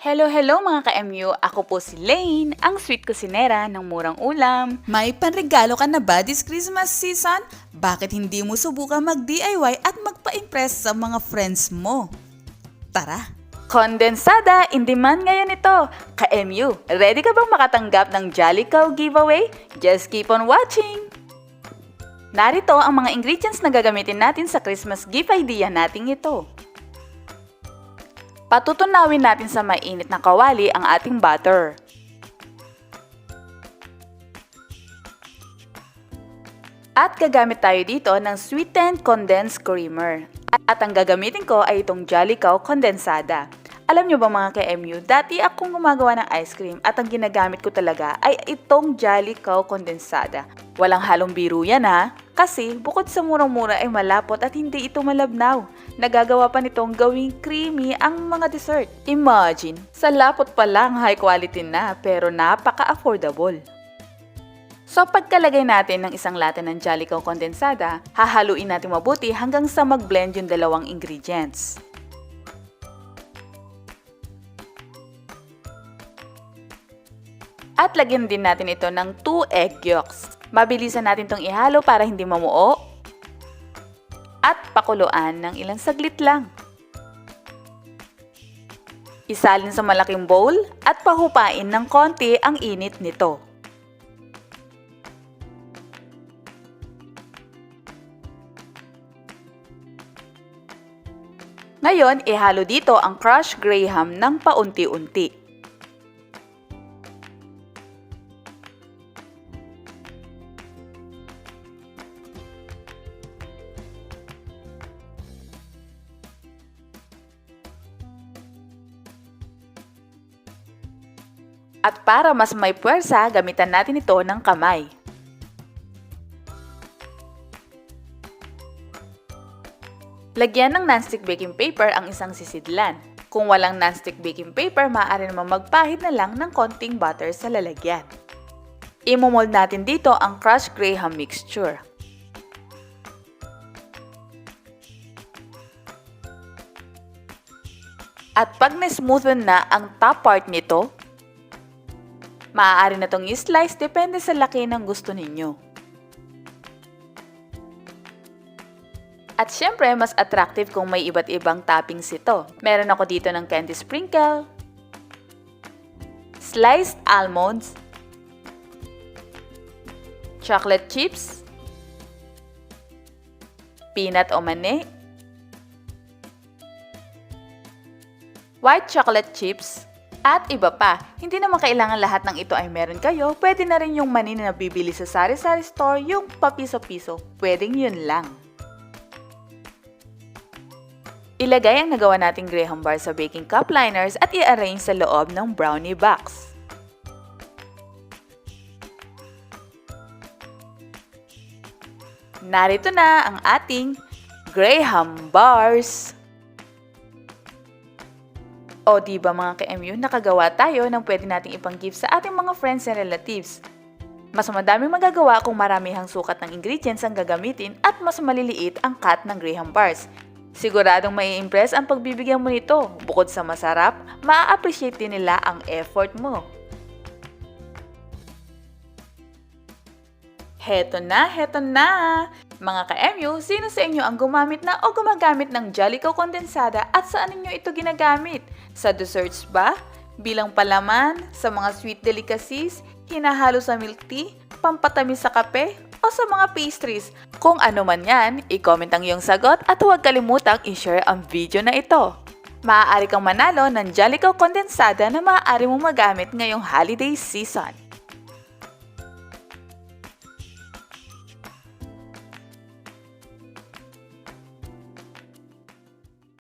Hello mga ka-MU! Ako po si Lane, ang sweet kusinera ng murang ulam. May panregalo ka na ba this Christmas season? Bakit hindi mo subukan mag-DIY at magpa-impress sa mga friends mo? Tara! Condensada in demand ngayon ito. Ka-MU, ready ka bang makatanggap ng Jolly Cow giveaway? Just keep on watching! Narito ang mga ingredients na gagamitin natin sa Christmas gift idea nating ito. Patutunawin natin sa mainit na kawali ang ating butter. At gagamit tayo dito ng sweetened condensed creamer. At ang gagamitin ko ay itong Jolly Cow Condensada. Alam nyo ba mga ka-MU, dati akong gumagawa ng ice cream at ang ginagamit ko talaga ay itong Jolly Cow Condensada. Walang halong biro yan ha, kasi bukod sa murang-mura ay malapot at hindi ito malabnaw. Nagagawa pa nitong gawing creamy ang mga dessert. Imagine, sa lapot pa lang high quality na pero napaka-affordable. So pagkalagay natin ng isang lata ng Jolly Cow Condensada, hahaluin natin mabuti hanggang sa mag-blend yung dalawang ingredients. At lagyan din natin ito ng 2 egg yolks. Mabilisan natin itong ihalo para hindi mamuo. At pakuluan ng ilang saglit lang. Isalin sa malaking bowl at pahupain ng konti ang init nito. Ngayon, ihalo dito ang crushed graham ng paunti-unti. At para mas may puwersa, gamitan natin ito ng kamay. Lagyan ng nonstick baking paper ang isang sisidlan. Kung walang nonstick baking paper, maaari naman magpahid na lang ng konting butter sa lalagyan. Imomold natin dito ang crushed graham mixture. At pag na-smoothen na ang top part nito, maaari na itong i-slice depende sa laki ng gusto ninyo. At syempre, mas attractive kung may iba't ibang toppings ito. Meron ako dito ng candy sprinkle, sliced almonds, chocolate chips, peanut o mani, white chocolate chips, at iba pa. Hindi naman kailangan lahat ng ito ay meron kayo. Pwede na rin yung mani na nabibili sa sari-sari store, yung papiso-piso. Pwedeng yun lang. Ilagay ang nagawa nating graham bar sa baking cup liners at i-arrange sa loob ng brownie box. Narito na ang ating graham bars. O diba mga ka-MU, nakagawa tayo ng pwede nating ipang-gift sa ating mga friends and relatives. Mas madaming magagawa kung maramihang sukat ng ingredients ang gagamitin at mas maliliit ang cut ng graham bars. Siguradong mai-impress ang pagbibigyan mo nito. Bukod sa masarap, maa-appreciate din nila ang effort mo. Heto na! Mga ka-MU, sino sa inyo ang gumamit na o gumagamit ng Jolly Cow Condensada at saan ninyo ito ginagamit? Sa desserts ba? Bilang palaman? Sa mga sweet delicacies? Hinahalo sa milk tea? Pampatamis sa kape? O sa mga pastries? Kung ano man yan, i-comment ang iyong sagot at huwag kalimutang i-share ang video na ito. Maaari kang manalo ng Jolly Cow Condensada na maaari mong magamit ngayong holiday season.